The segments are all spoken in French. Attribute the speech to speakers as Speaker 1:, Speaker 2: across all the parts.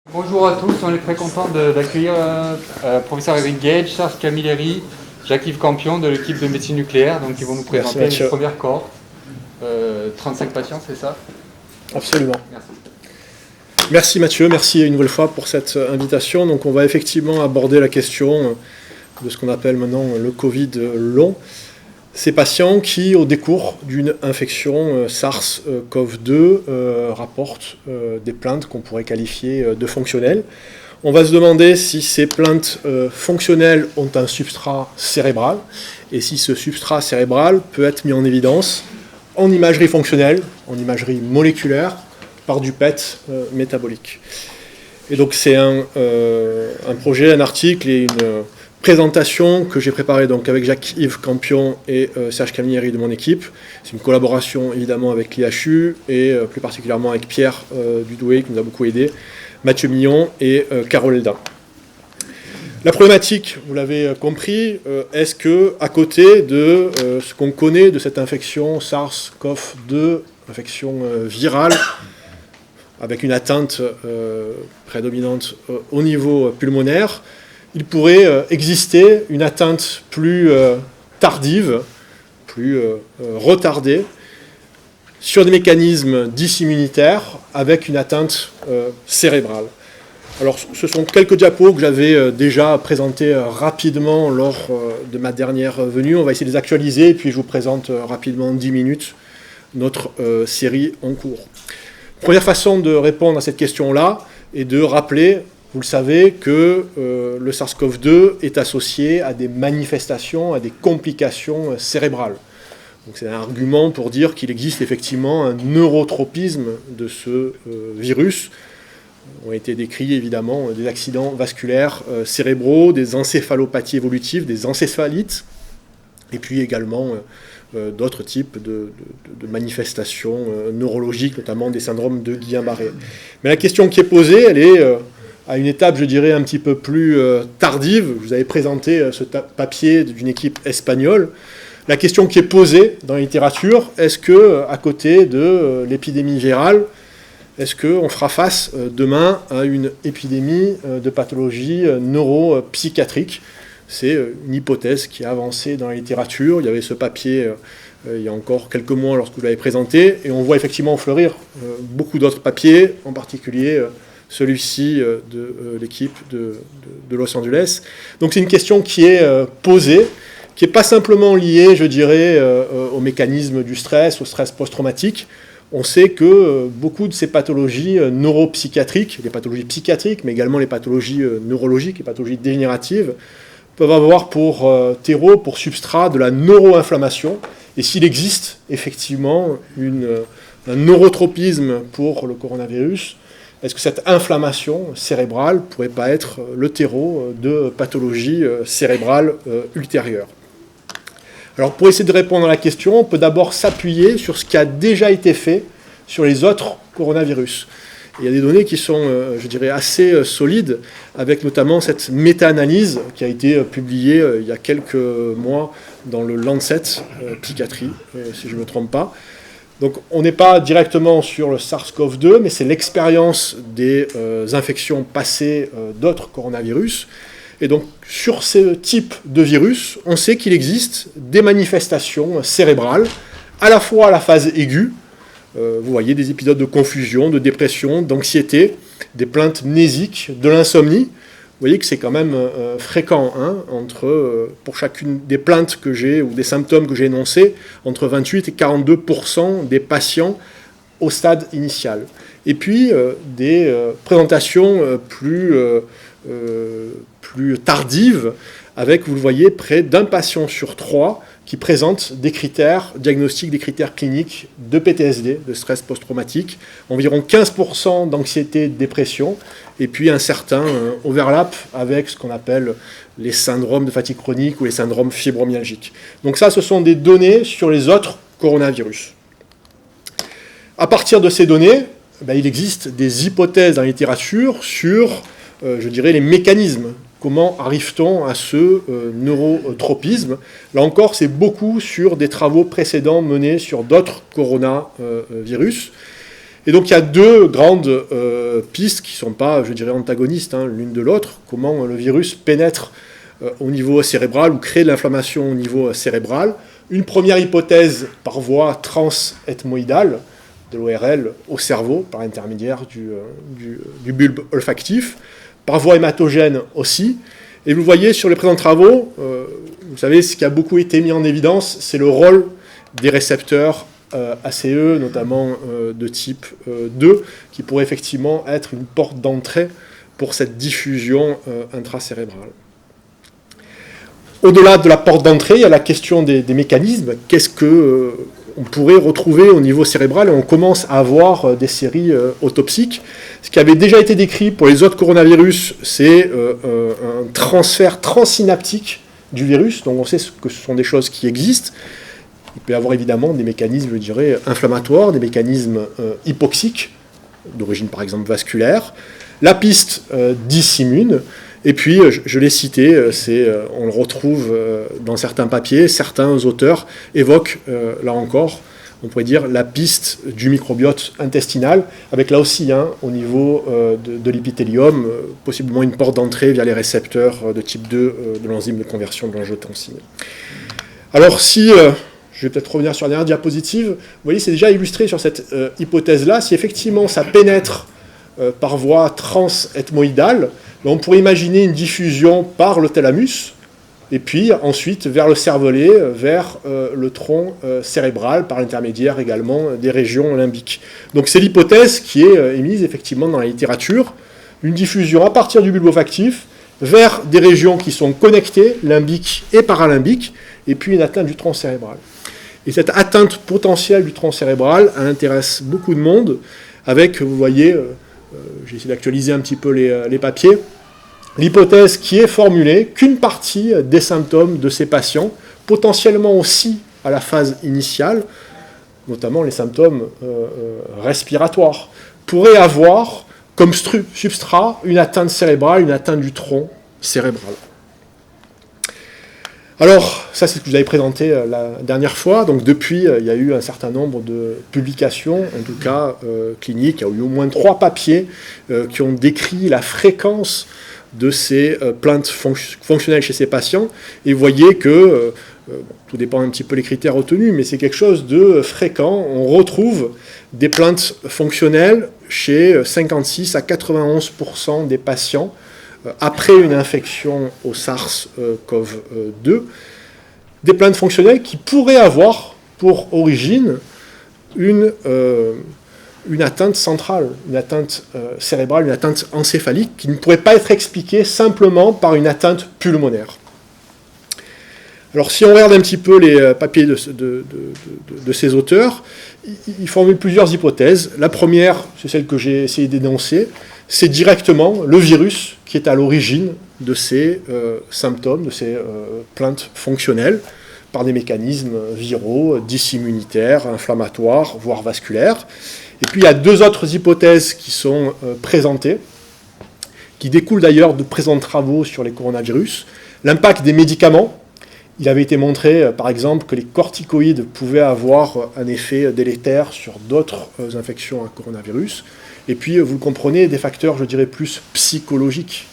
Speaker 1: Bonjour à tous, on est très content d'accueillir professeur Eric Gage, Serge Camilleri, Jacques-Yves Campion de l'équipe de médecine nucléaire, donc ils vont nous présenter une première cohorte. 35 patients, c'est ça?
Speaker 2: Absolument.
Speaker 1: Merci.
Speaker 2: Merci Mathieu, merci une nouvelle fois pour cette invitation. Donc on va effectivement aborder la question de ce qu'on appelle maintenant le Covid long. Ces patients qui, au décours d'une infection SARS-CoV-2, rapportent des plaintes qu'on pourrait qualifier de fonctionnelles. On va se demander si ces plaintes fonctionnelles ont un substrat cérébral, et si ce substrat cérébral peut être mis en évidence en imagerie fonctionnelle, en imagerie moléculaire, par du PET métabolique. Et donc c'est un projet, un article et une présentation que j'ai préparée donc avec Jacques-Yves Campion et Serge Camilleri de mon équipe. C'est une collaboration évidemment avec l'IHU et plus particulièrement avec Pierre Dudoué qui nous a beaucoup aidé, Mathieu Millon et Carole Eldin. La problématique, vous l'avez compris, est-ce que à côté de ce qu'on connaît de cette infection SARS-CoV-2, infection virale, avec une atteinte prédominante au niveau pulmonaire, il pourrait exister une atteinte plus tardive, plus retardée, sur des mécanismes disimmunitaires avec une atteinte cérébrale. Alors, ce sont quelques diapos que j'avais déjà présentés rapidement lors de ma dernière venue. On va essayer de les actualiser et puis je vous présente rapidement en 10 minutes notre série en cours. Première façon de répondre à cette question-là est de rappeler, vous le savez, que le SARS-CoV-2 est associé à des manifestations, à des complications cérébrales. Donc c'est un argument pour dire qu'il existe effectivement un neurotropisme de ce virus. Ont été décrits évidemment des accidents vasculaires cérébraux, des encéphalopathies évolutives, des encéphalites, et puis également d'autres types de manifestations neurologiques, notamment des syndromes de Guillain-Barré. Mais la question qui est posée, elle est à une étape, je dirais, un petit peu plus tardive. Je vous avais présenté ce papier d'une équipe espagnole. La question qui est posée dans la littérature, est-ce que, à côté de l'épidémie virale, est-ce qu'on fera face demain à une épidémie de pathologie neuropsychiatrique? C'est une hypothèse qui a avancé dans la littérature. Il y avait ce papier il y a encore quelques mois lorsque vous l'avez présenté, et on voit effectivement fleurir beaucoup d'autres papiers, en particulier celui-ci de l'équipe de Los Angeles. Donc c'est une question qui est posée, qui n'est pas simplement liée, je dirais, au mécanisme du stress, au stress post-traumatique. On sait que beaucoup de ces pathologies neuropsychiatriques, les pathologies psychiatriques, mais également les pathologies neurologiques, les pathologies dégénératives, peuvent avoir pour terreau, pour substrat de la neuroinflammation. Et s'il existe effectivement un neurotropisme pour le coronavirus, est-ce que cette inflammation cérébrale ne pourrait pas être le terreau de pathologies cérébrales ultérieures? Alors pour essayer de répondre à la question, on peut d'abord s'appuyer sur ce qui a déjà été fait sur les autres coronavirus. Et il y a des données qui sont, je dirais, assez solides, avec notamment cette méta-analyse qui a été publiée il y a quelques mois dans le Lancet Psychiatrie, si je ne me trompe pas. Donc on n'est pas directement sur le SARS-CoV-2, mais c'est l'expérience des infections passées d'autres coronavirus. Et donc sur ce type de virus, on sait qu'il existe des manifestations cérébrales, à la fois à la phase aiguë, vous voyez des épisodes de confusion, de dépression, d'anxiété, des plaintes mnésiques, de l'insomnie. Vous voyez que c'est quand même fréquent, hein, pour chacune des plaintes que j'ai ou des symptômes que j'ai énoncés, entre 28 et 42% des patients au stade initial. Et puis des présentations plus tardives, avec, vous le voyez, près d'un patient sur 3 qui présente des critères diagnostiques, des critères cliniques de PTSD, de stress post-traumatique, environ 15% d'anxiété et de dépression, et puis un certain overlap avec ce qu'on appelle les syndromes de fatigue chronique ou les syndromes fibromyalgiques. Donc ça, ce sont des données sur les autres coronavirus. À partir de ces données, il existe des hypothèses dans la littérature sur, je dirais, les mécanismes. Comment arrive-t-on à ce neurotropisme? Là encore, c'est beaucoup sur des travaux précédents menés sur d'autres coronavirus. Et donc il y a deux grandes pistes qui ne sont pas, je dirais, antagonistes l'une de l'autre. Comment le virus pénètre au niveau cérébral ou crée de l'inflammation au niveau cérébral. Une première hypothèse par voie trans-ethmoïdale, de l'ORL au cerveau, par l'intermédiaire du bulbe olfactif, par voie hématogène aussi. Et vous voyez sur les présents travaux, vous savez, ce qui a beaucoup été mis en évidence, c'est le rôle des récepteurs ACE, notamment de type 2, qui pourrait effectivement être une porte d'entrée pour cette diffusion intracérébrale. Au-delà de la porte d'entrée, il y a la question des mécanismes. Qu'est-ce qu'on pourrait retrouver au niveau cérébral? Et on commence à avoir des séries autopsiques. Ce qui avait déjà été décrit pour les autres coronavirus, c'est un transfert transsynaptique du virus. Donc on sait que ce sont des choses qui existent. Il peut y avoir évidemment des mécanismes, je dirais, inflammatoires, des mécanismes hypoxiques, d'origine par exemple vasculaire. La piste dysimmune. Et puis, je l'ai cité, on le retrouve dans certains papiers, certains auteurs évoquent, là encore, on pourrait dire, la piste du microbiote intestinal, avec là aussi, au niveau de l'épithélium, possiblement une porte d'entrée via les récepteurs de type 2 de l'enzyme de conversion de l'angiotensine. Alors, si, je vais peut-être revenir sur la dernière diapositive, vous voyez, c'est déjà illustré sur cette hypothèse-là, si effectivement ça pénètre par voie trans-ethmoïdale, on pourrait imaginer une diffusion par le thalamus, et puis ensuite vers le cervelet, vers le tronc cérébral, par l'intermédiaire également des régions limbiques. Donc c'est l'hypothèse qui est émise effectivement dans la littérature, une diffusion à partir du bulbe olfactif, vers des régions qui sont connectées, limbiques et paralimbiques, et puis une atteinte du tronc cérébral. Et cette atteinte potentielle du tronc cérébral intéresse beaucoup de monde, avec, vous voyez, j'ai essayé d'actualiser un petit peu les papiers, l'hypothèse qui est formulée qu'une partie des symptômes de ces patients, potentiellement aussi à la phase initiale, notamment les symptômes respiratoires, pourraient avoir comme substrat une atteinte cérébrale, une atteinte du tronc cérébral. Alors, ça c'est ce que je vous avais présenté la dernière fois. Donc depuis, il y a eu un certain nombre de publications, en tout cas cliniques. Il y a eu au moins 3 papiers qui ont décrit la fréquence de ces plaintes fonctionnelles chez ces patients. Et vous voyez que, tout dépend un petit peu des critères retenus, mais c'est quelque chose de fréquent. On retrouve des plaintes fonctionnelles chez 56 à 91% des patients après une infection au SARS-CoV-2, des plaintes fonctionnelles qui pourraient avoir pour origine une atteinte centrale, une atteinte cérébrale, une atteinte encéphalique, qui ne pourrait pas être expliquée simplement par une atteinte pulmonaire. Alors si on regarde un petit peu les papiers de ces auteurs, ils formulent plusieurs hypothèses. La première, c'est celle que j'ai essayé d'énoncer, c'est directement le virus qui est à l'origine de ces symptômes, de ces plaintes fonctionnelles, par des mécanismes viraux, dysimmunitaires, inflammatoires, voire vasculaires. Et puis il y a 2 autres hypothèses qui sont présentées, qui découlent d'ailleurs de présents travaux sur les coronavirus. L'impact des médicaments. Il avait été montré, par exemple, que les corticoïdes pouvaient avoir un effet délétère sur d'autres infections à coronavirus. Et puis, vous le comprenez, des facteurs, je dirais, plus psychologiques.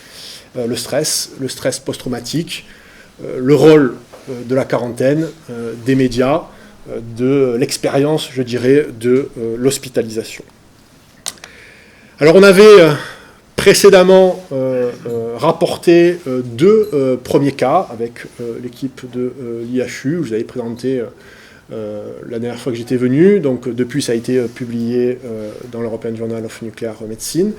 Speaker 2: Le stress post-traumatique, le rôle de la quarantaine, des médias, de l'expérience, je dirais, de l'hospitalisation. Alors, on avait précédemment rapporté 2 premiers cas avec l'équipe de l'IHU. Je vous avais présenté la dernière fois que j'étais venu. Donc, depuis, ça a été publié dans l'European Journal of Nuclear Medicine.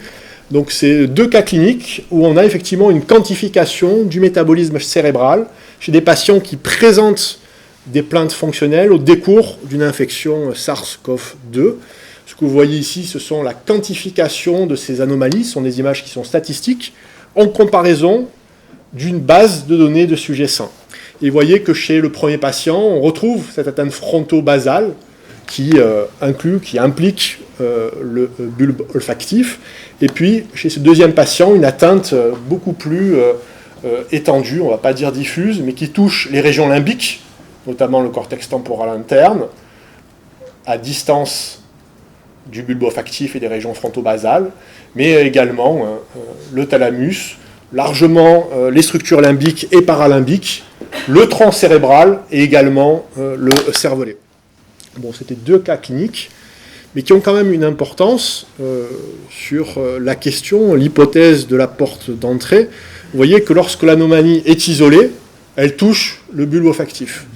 Speaker 2: Donc, c'est 2 cas cliniques où on a effectivement une quantification du métabolisme cérébral chez des patients qui présentent des plaintes fonctionnelles au décours d'une infection SARS-CoV-2. Ce que vous voyez ici, ce sont la quantification de ces anomalies, ce sont des images qui sont statistiques, en comparaison d'une base de données de sujets sains. Et vous voyez que chez le premier patient, on retrouve cette atteinte fronto-basale qui implique le bulbe olfactif. Et puis, chez ce deuxième patient, une atteinte beaucoup plus étendue, on ne va pas dire diffuse, mais qui touche les régions limbiques, notamment le cortex temporal interne, à distance du bulbe olfactif et des régions fronto-basales, mais également le thalamus, largement les structures limbiques et paralimbiques, le tronc cérébral et également le cervelet. Bon, c'était 2 cas cliniques, mais qui ont quand même une importance sur la question, l'hypothèse de la porte d'entrée. Vous voyez que lorsque l'anomalie est isolée, elle touche le bulbe olfactif,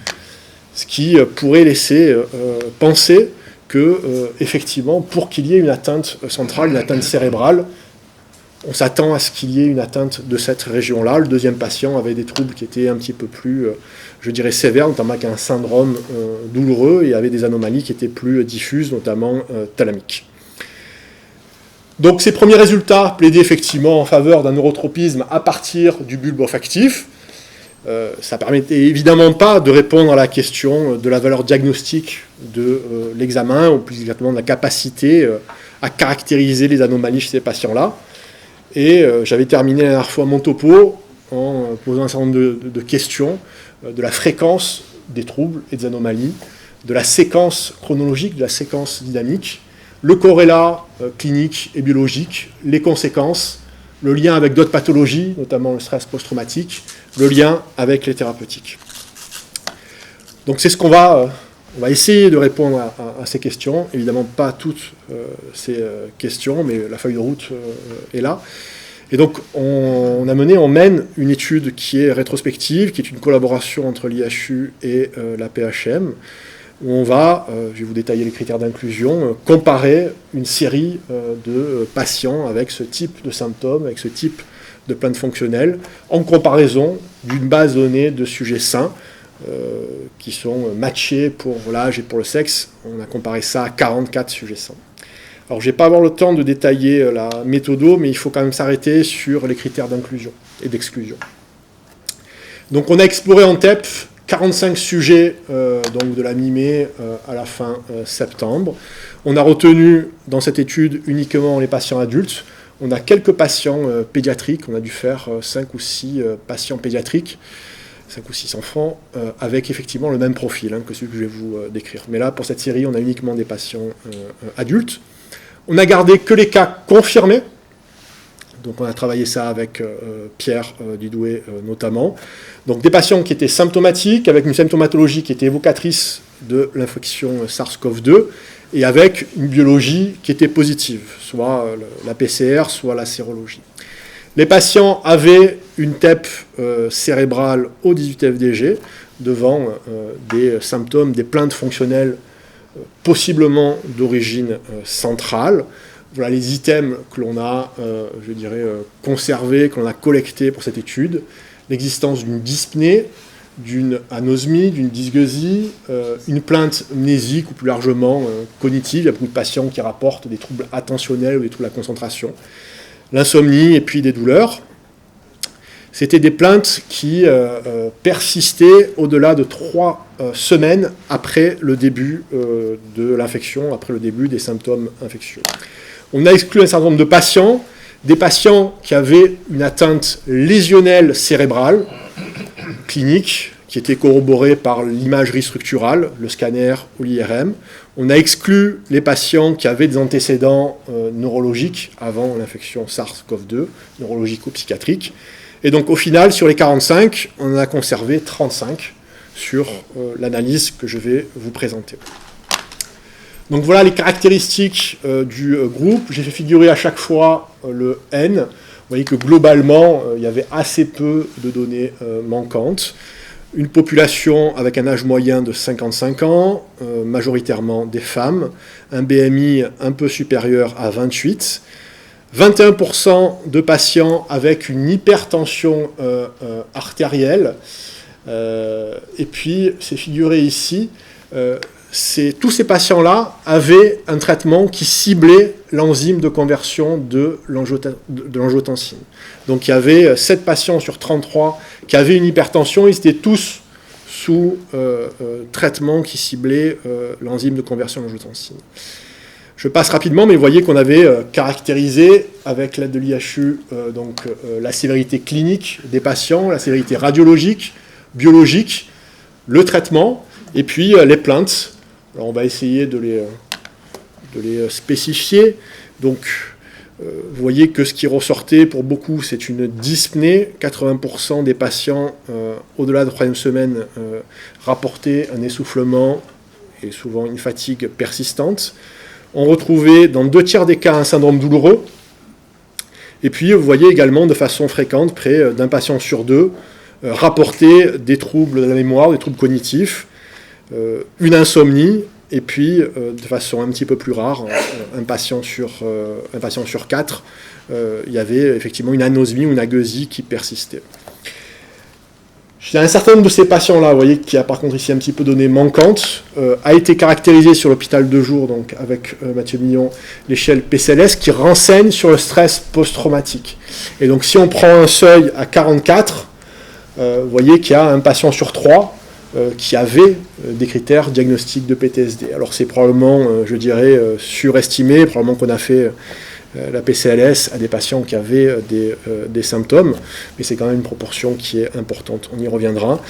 Speaker 2: ce qui pourrait laisser penser que, effectivement, pour qu'il y ait une atteinte centrale, une atteinte cérébrale, on s'attend à ce qu'il y ait une atteinte de cette région-là. Le deuxième patient avait des troubles qui étaient un petit peu plus, je dirais, sévères, notamment avec un syndrome douloureux, et avait des anomalies qui étaient plus diffuses, notamment thalamiques. Donc ces premiers résultats plaidaient effectivement en faveur d'un neurotropisme à partir du bulbe olfactif. Ça ne permettait évidemment pas de répondre à la question de la valeur diagnostique de l'examen, ou plus exactement de la capacité à caractériser les anomalies chez ces patients-là. Et j'avais terminé la dernière fois mon topo en posant un certain nombre de questions de la fréquence des troubles et des anomalies, de la séquence chronologique, de la séquence dynamique, le corrélat clinique et biologique, les conséquences, le lien avec d'autres pathologies, notamment le stress post-traumatique, le lien avec les thérapeutiques. Donc c'est ce qu'on va essayer de répondre à ces questions. Évidemment pas toutes ces questions, mais la feuille de route est là. Et donc on mène une étude qui est rétrospective, qui est une collaboration entre l'IHU et la PHM, où on va, je vais vous détailler les critères d'inclusion, comparer une série de patients avec ce type de symptômes, avec ce type de plainte fonctionnelle, en comparaison d'une base donnée de sujets sains qui sont matchés pour l'âge et pour le sexe. On a comparé ça à 44 sujets sains. Alors je ne vais pas avoir le temps de détailler la méthodo, mais il faut quand même s'arrêter sur les critères d'inclusion et d'exclusion. Donc on a exploré en TEP 45 sujets donc de la mi-mai à la fin septembre. On a retenu dans cette étude uniquement les patients adultes. On a quelques patients pédiatriques, on a dû faire 5 ou 6 patients pédiatriques, 5 ou 6 enfants, avec effectivement le même profil que celui que je vais vous décrire. Mais là, pour cette série, on a uniquement des patients adultes. On a gardé que les cas confirmés. Donc on a travaillé ça avec Pierre Dudoué notamment. Donc des patients qui étaient symptomatiques, avec une symptomatologie qui était évocatrice de l'infection SARS-CoV-2, et avec une biologie qui était positive, soit la PCR, soit la sérologie. Les patients avaient une TEP cérébrale au 18-FDG, devant des symptômes, des plaintes fonctionnelles possiblement d'origine centrale. Voilà les items que l'on a, conservés, que l'on a collectés pour cette étude. L'existence d'une dyspnée, d'une anosmie, d'une dysgeusie, une plainte mnésique ou plus largement cognitive. Il y a beaucoup de patients qui rapportent des troubles attentionnels ou des troubles de la concentration. L'insomnie et puis des douleurs. C'était des plaintes qui persistaient au-delà de 3 semaines après le début de l'infection, après le début des symptômes infectieux. On a exclu un certain nombre de patients, des patients qui avaient une atteinte lésionnelle cérébrale, clinique, qui était corroborée par l'imagerie structurale, le scanner ou l'IRM. On a exclu les patients qui avaient des antécédents neurologiques avant l'infection SARS-CoV-2, neurologiques ou psychiatriques. Et donc au final, sur les 45, on en a conservé 35 sur l'analyse que je vais vous présenter. Donc voilà les caractéristiques du groupe. J'ai fait figurer à chaque fois le N. Vous voyez que globalement, il y avait assez peu de données manquantes. Une population avec un âge moyen de 55 ans, majoritairement des femmes, un BMI un peu supérieur à 28, 21% de patients avec une hypertension artérielle, et puis c'est figuré ici, tous ces patients-là avaient un traitement qui ciblait l'enzyme de conversion de l'angiotensine. Donc il y avait 7 patients sur 33 qui avaient une hypertension, ils étaient tous sous traitement qui ciblait l'enzyme de conversion de l'angiotensine. Je passe rapidement, mais vous voyez qu'on avait caractérisé, avec l'aide de l'IHU, la sévérité clinique des patients, la sévérité radiologique, biologique, le traitement, et puis les plaintes. Alors on va essayer de de les spécifier. Donc, vous voyez que ce qui ressortait pour beaucoup, c'est une dyspnée. 80% des patients, au-delà de la 3e semaine, rapportaient un essoufflement et souvent une fatigue persistante. On retrouvait dans 2 tiers des cas un syndrome douloureux. Et puis, vous voyez également de façon fréquente, près d'un patient sur 2, rapporter des troubles de la mémoire, des troubles cognitifs, une insomnie, et puis, de façon un petit peu plus rare, un patient sur 4, il y avait effectivement une anosmie ou une agueusie qui persistait. Un certain nombre de ces patients-là, vous voyez, qui a par contre ici un petit peu donné manquante, a été caractérisé sur l'hôpital de jour, donc avec Mathieu Millon, l'échelle PCLS, qui renseigne sur le stress post-traumatique. Et donc si on prend un seuil à 44, vous voyez qu'il y a un patient sur 3 qui avait des critères diagnostiques de PTSD. Alors c'est probablement, je dirais, surestimé, probablement qu'on a fait la PCLS à des patients qui avaient des symptômes, mais c'est quand même une proportion qui est importante, on y reviendra.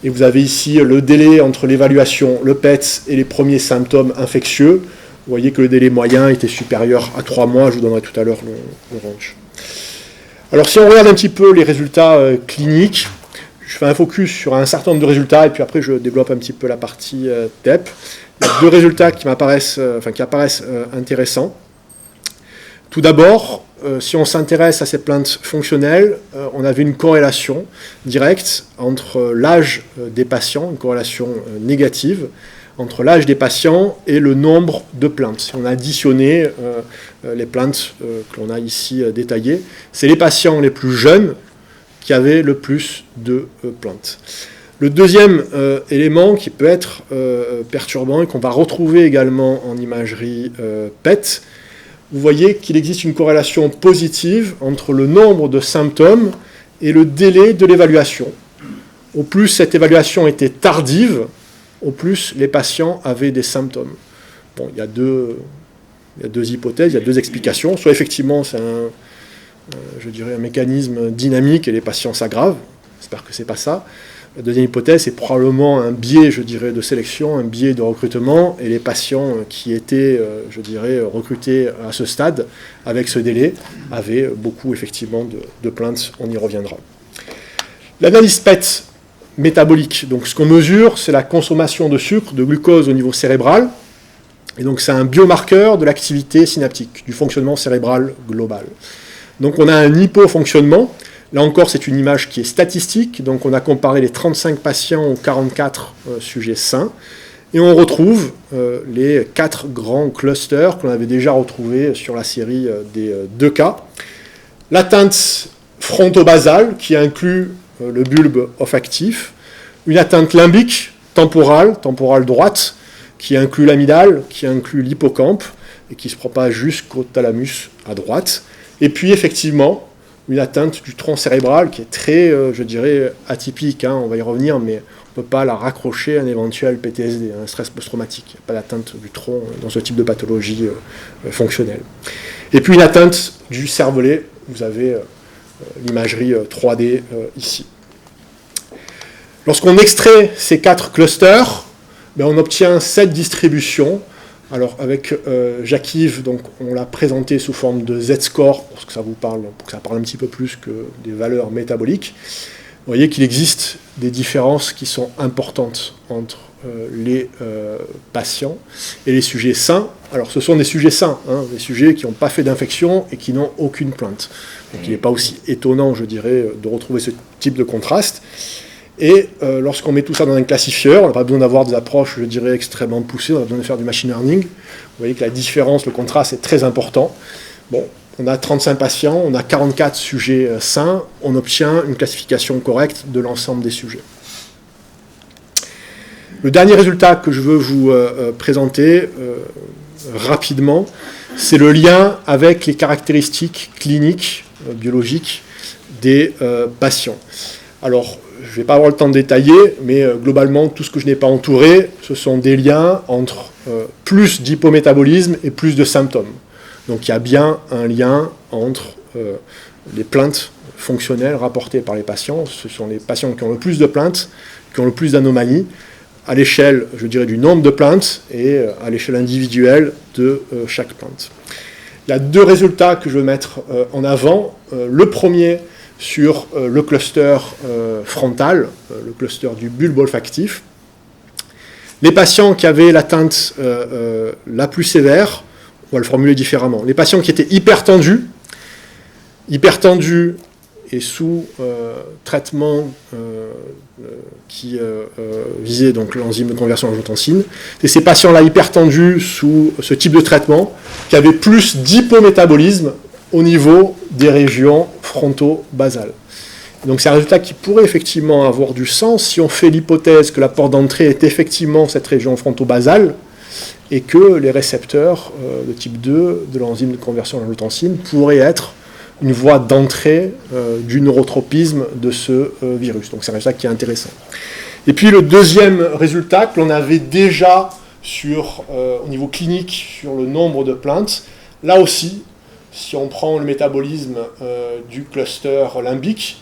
Speaker 2: Et vous avez ici le délai entre l'évaluation, le PET et les premiers symptômes infectieux. Vous voyez que le délai moyen était supérieur à 3 mois, je vous donnerai tout à l'heure le range. Alors si on regarde un petit peu les résultats cliniques, je fais un focus sur un certain nombre de résultats, et puis après je développe un petit peu la partie TEP. Il y a 2 résultats qui apparaissent intéressants. Tout d'abord, si on s'intéresse à ces plaintes fonctionnelles, on avait une corrélation directe entre l'âge des patients, une corrélation négative, entre l'âge des patients et le nombre de plaintes. Si on a additionné les plaintes que l'on a ici détaillées, c'est les patients les plus jeunes qui avaient le plus de plaintes. Le deuxième élément qui peut être perturbant et qu'on va retrouver également en imagerie PET, vous voyez qu'il existe une corrélation positive entre le nombre de symptômes et le délai de l'évaluation. Au plus cette évaluation était tardive, au plus les patients avaient des symptômes. Bon, il y a deux hypothèses, il y a 2 explications. Soit effectivement c'est un mécanisme dynamique et les patients s'aggravent. J'espère que ce n'est pas ça. La deuxième hypothèse, c'est probablement un biais, je dirais, de sélection, un biais de recrutement, et les patients qui étaient, recrutés à ce stade, avec ce délai, avaient beaucoup, effectivement, de plaintes, on y reviendra. L'analyse PET métabolique, donc ce qu'on mesure, c'est la consommation de sucre, de glucose au niveau cérébral, et donc c'est un biomarqueur de l'activité synaptique, du fonctionnement cérébral global. Donc on a un hypofonctionnement. Là encore, c'est une image qui est statistique, donc on a comparé les 35 patients aux 44 sujets sains, et on retrouve les 4 grands clusters qu'on avait déjà retrouvés sur la série des 2 cas. L'atteinte fronto-basale, qui inclut le bulbe olfactif, une atteinte limbique, temporale droite, qui inclut l'amygdale, qui inclut l'hippocampe, et qui se propage jusqu'au thalamus à droite, et puis effectivement, une atteinte du tronc cérébral qui est très, atypique, on va y revenir, mais on ne peut pas la raccrocher à un éventuel PTSD, un stress post-traumatique. Il n'y a pas d'atteinte du tronc dans ce type de pathologie fonctionnelle. Et puis une atteinte du cervelet, vous avez l'imagerie 3D ici. Lorsqu'on extrait ces 4 clusters, on obtient cette distribution. Alors avec Jacques-Yves, donc on l'a présenté sous forme de Z-score pour que ça vous parle, pour que ça parle un petit peu plus que des valeurs métaboliques. Vous voyez qu'il existe des différences qui sont importantes entre les patients et les sujets sains. Alors ce sont des sujets sains, des sujets qui n'ont pas fait d'infection et qui n'ont aucune plainte. Donc il n'est pas aussi étonnant, je dirais, de retrouver ce type de contraste. Et lorsqu'on met tout ça dans un classifieur, on n'a pas besoin d'avoir des approches, je dirais, extrêmement poussées, on a besoin de faire du machine learning. Vous voyez que la différence, le contraste est très important. Bon, on a 35 patients, on a 44 sujets sains, on obtient une classification correcte de l'ensemble des sujets. Le dernier résultat que je veux vous présenter rapidement, c'est le lien avec les caractéristiques cliniques, biologiques des patients. Alors, je ne vais pas avoir le temps de détailler, mais globalement, tout ce que je n'ai pas entouré, ce sont des liens entre plus d'hypométabolisme et plus de symptômes. Donc il y a bien un lien entre les plaintes fonctionnelles rapportées par les patients. Ce sont les patients qui ont le plus de plaintes, qui ont le plus d'anomalies, à l'échelle, je dirais, du nombre de plaintes et à l'échelle individuelle de chaque plainte. Il y a deux résultats que je veux mettre en avant. Le premier sur le cluster frontal, le cluster du bulbe olfactif. Les patients qui avaient l'atteinte la plus sévère, on va le formuler différemment, les patients qui étaient hypertendus et sous traitement qui visait donc l'enzyme de conversion en angiotensine, et ces patients-là hypertendus sous ce type de traitement qui avaient plus d'hypométabolisme au niveau des régions fronto-basales. Donc c'est un résultat qui pourrait effectivement avoir du sens si on fait l'hypothèse que la porte d'entrée est effectivement cette région fronto-basale et que les récepteurs de type 2 de l'enzyme de conversion en angiotensine pourraient être une voie d'entrée du neurotropisme de ce virus. Donc c'est un résultat qui est intéressant. Et puis le deuxième résultat que l'on avait déjà au niveau clinique sur le nombre de plaintes, là aussi, si on prend le métabolisme du cluster limbique,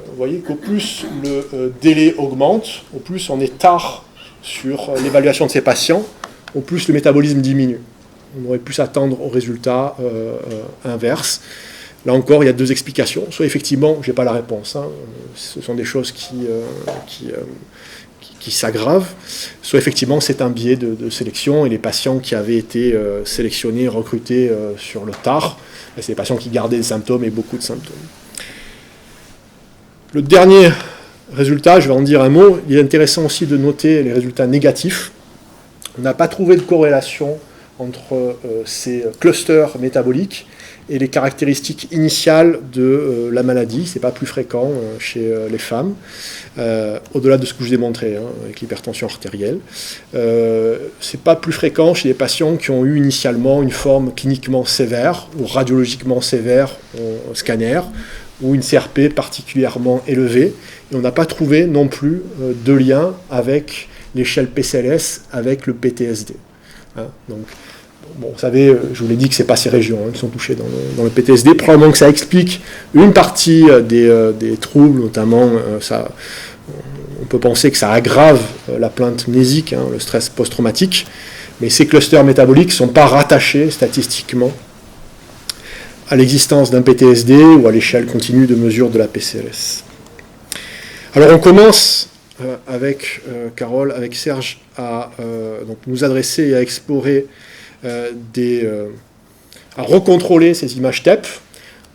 Speaker 2: vous voyez qu'au plus le délai augmente, au plus on est tard sur l'évaluation de ces patients, au plus le métabolisme diminue. On aurait pu s'attendre au résultat inverse. Là encore, il y a deux explications. Soit effectivement, je n'ai pas la réponse, ce sont des choses qui s'aggravent, soit effectivement c'est un biais de sélection et les patients qui avaient été sélectionnés, recrutés sur le tard, c'est des patients qui gardaient des symptômes et beaucoup de symptômes. Le dernier résultat, je vais en dire un mot, il est intéressant aussi de noter les résultats négatifs. On n'a pas trouvé de corrélation entre ces clusters métaboliques et les caractéristiques initiales de la maladie. Ce n'est pas plus fréquent chez les femmes, au-delà de ce que je vous ai montré avec l'hypertension artérielle. Ce n'est pas plus fréquent chez les patients qui ont eu initialement une forme cliniquement sévère ou radiologiquement sévère au scanner, ou une CRP particulièrement élevée. Et on n'a pas trouvé non plus de lien avec l'échelle PCLS, avec le PTSD. Donc, bon, vous savez, je vous l'ai dit que ce n'est pas ces régions qui sont touchées dans le PTSD. Probablement que ça explique une partie des troubles, notamment, on peut penser que ça aggrave la plainte mnésique, le stress post-traumatique, mais ces clusters métaboliques ne sont pas rattachés statistiquement à l'existence d'un PTSD ou à l'échelle continue de mesure de la PCLS. Alors on commence avec Carole, avec Serge, à donc nous adresser et à explorer à recontrôler ces images TEP.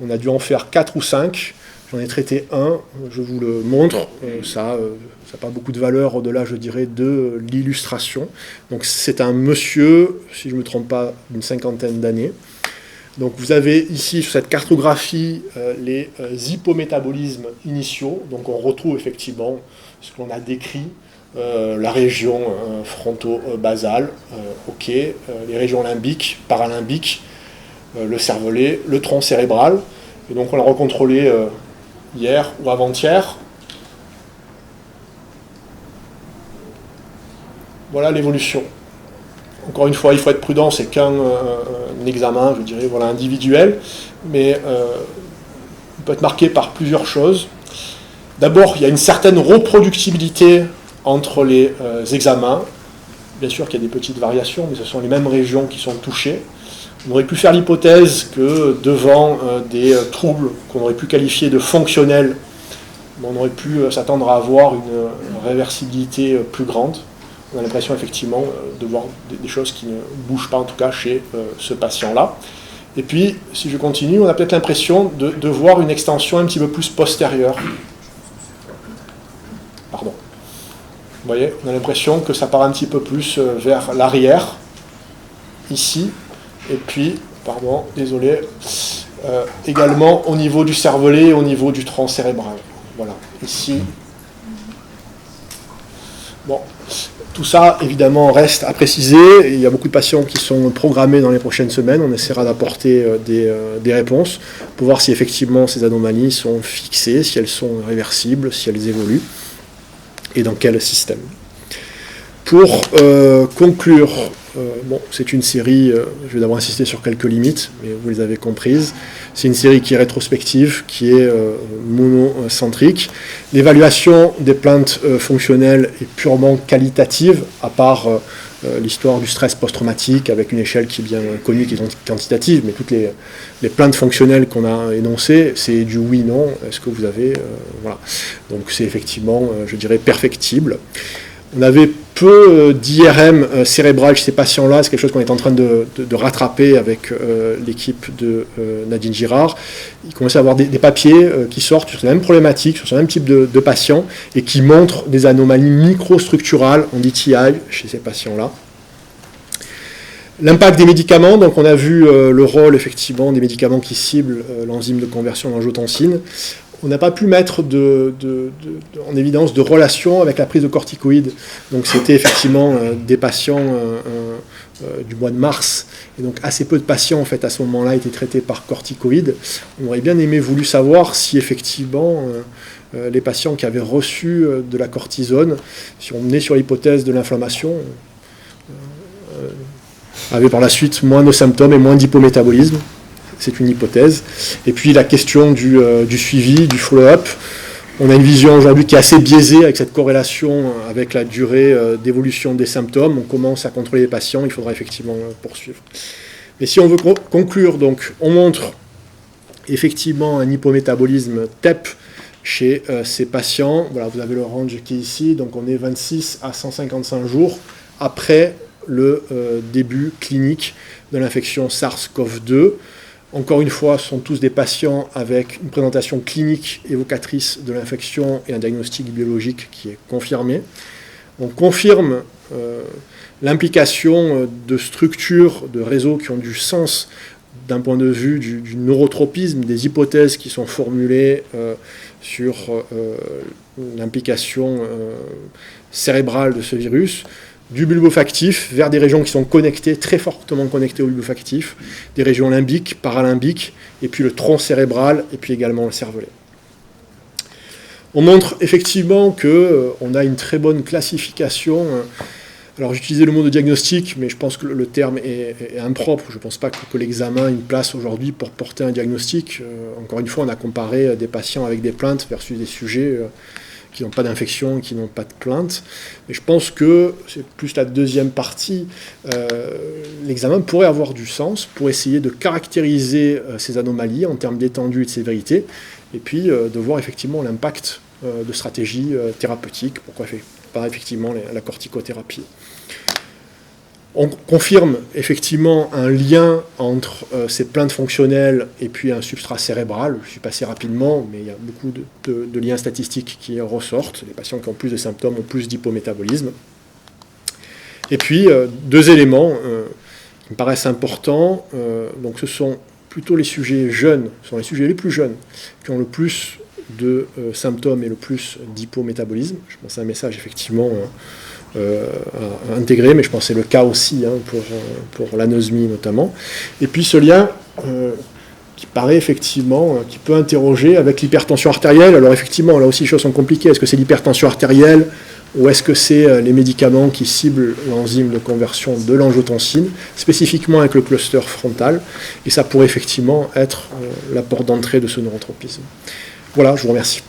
Speaker 2: On a dû en faire 4 ou 5. J'en ai traité un, je vous le montre. Ça n'a pas beaucoup de valeur au-delà, je dirais, de l'illustration. Donc c'est un monsieur, si je ne me trompe pas, d'une 50aine d'années. Donc vous avez ici sur cette cartographie les hypométabolismes initiaux. Donc on retrouve effectivement ce qu'on a décrit, la région fronto-basale, les régions limbiques, paralimbiques, le cervelet, le tronc cérébral. Et donc on l'a recontrôlé hier ou avant-hier. Voilà l'évolution. Encore une fois, il faut être prudent, c'est qu'un examen, je dirais, voilà, individuel, mais il peut être marqué par plusieurs choses. D'abord, il y a une certaine reproductibilité entre les examens. Bien sûr qu'il y a des petites variations, mais ce sont les mêmes régions qui sont touchées. On aurait pu faire l'hypothèse que devant des troubles qu'on aurait pu qualifier de fonctionnels, on aurait pu s'attendre à avoir une réversibilité plus grande. On a l'impression effectivement de voir des choses qui ne bougent pas, en tout cas chez ce patient-là. Et puis, si je continue, on a peut-être l'impression de voir une extension un petit peu plus postérieure. Pardon. Vous voyez, on a l'impression que ça part un petit peu plus vers l'arrière, ici, et puis, pardon, désolé, également au niveau du cervelet et au niveau du tronc cérébral. Voilà, ici. Bon. Tout ça, évidemment, reste à préciser. Il y a beaucoup de patients qui sont programmés dans les prochaines semaines. On essaiera d'apporter des réponses pour voir si effectivement ces anomalies sont fixées, si elles sont réversibles, si elles évoluent, et dans quel système. Pour conclure bon, c'est une série, je vais d'abord insister sur quelques limites, mais vous les avez comprises. C'est une série qui est rétrospective, qui est monocentrique. L'évaluation des plaintes fonctionnelles est purement qualitative, à part l'histoire du stress post-traumatique, avec une échelle qui est bien connue, qui est quantitative, mais toutes les plaintes fonctionnelles qu'on a énoncées, c'est du oui-non, est-ce que vous avez... voilà. Donc c'est effectivement, je dirais, perfectible. On avait peu d'IRM cérébral chez ces patients-là, c'est quelque chose qu'on est en train de rattraper avec l'équipe de Nadine Girard. Il commence à avoir des papiers qui sortent sur ces mêmes problématiques, sur ce même type de patients, et qui montrent des anomalies microstructurales en DTI chez ces patients-là. L'impact des médicaments, donc on a vu le rôle effectivement des médicaments qui ciblent l'enzyme de conversion en angiotensine. On n'a pas pu mettre en évidence de relation avec la prise de corticoïdes. Donc c'était effectivement des patients du mois de mars, et donc assez peu de patients en fait à ce moment-là étaient traités par corticoïdes. On aurait bien voulu savoir si effectivement les patients qui avaient reçu de la cortisone, si on menait sur l'hypothèse de l'inflammation, avaient par la suite moins de symptômes et moins d'hypométabolisme. C'est une hypothèse. Et puis la question du suivi, du follow-up. On a une vision aujourd'hui qui est assez biaisée avec cette corrélation avec la durée d'évolution des symptômes. On commence à contrôler les patients, il faudra effectivement poursuivre. Mais si on veut conclure, donc, on montre effectivement un hypométabolisme TEP chez ces patients. Voilà, vous avez le range qui est ici, donc on est 26 à 155 jours après le début clinique de l'infection SARS-CoV-2. Encore une fois, ce sont tous des patients avec une présentation clinique évocatrice de l'infection et un diagnostic biologique qui est confirmé. On confirme l'implication de structures, de réseaux qui ont du sens d'un point de vue du neurotropisme, des hypothèses qui sont formulées sur l'implication cérébrale de ce virus, du bulbe olfactif vers des régions qui sont connectées, très fortement connectées au bulbe olfactif, des régions limbiques, paralimbiques, et puis le tronc cérébral, et puis également le cervelet. On montre effectivement qu'on a une très bonne classification. Alors j'utilisais le mot de diagnostic, mais je pense que le terme est impropre. Je ne pense pas que l'examen ait une place aujourd'hui pour porter un diagnostic. Encore une fois, on a comparé des patients avec des plaintes versus des sujets qui n'ont pas d'infection, qui n'ont pas de plainte. Mais je pense que c'est plus la deuxième partie. L'examen pourrait avoir du sens pour essayer de caractériser ces anomalies en termes d'étendue et de sévérité, et puis de voir effectivement l'impact de stratégies thérapeutiques, pourquoi pas effectivement la corticothérapie. On confirme effectivement un lien entre ces plaintes fonctionnelles et puis un substrat cérébral. Je suis passé rapidement, mais il y a beaucoup de liens statistiques qui ressortent. Les patients qui ont plus de symptômes ont plus d'hypométabolisme. Et puis, deux éléments qui me paraissent importants. Donc, ce sont plutôt les sujets jeunes, ce sont les sujets les plus jeunes qui ont le plus de symptômes et le plus d'hypométabolisme. Je pense à un message effectivement à intégrer, mais je pense que c'est le cas aussi pour l'anosmie notamment. Et puis ce lien qui paraît effectivement, qui peut interroger avec l'hypertension artérielle. Alors effectivement, là aussi les choses sont compliquées. Est-ce que c'est l'hypertension artérielle ou est-ce que c'est les médicaments qui ciblent l'enzyme de conversion de l'angiotensine, spécifiquement avec le cluster frontal, et ça pourrait effectivement être la porte d'entrée de ce neurotropisme. Voilà, je vous remercie.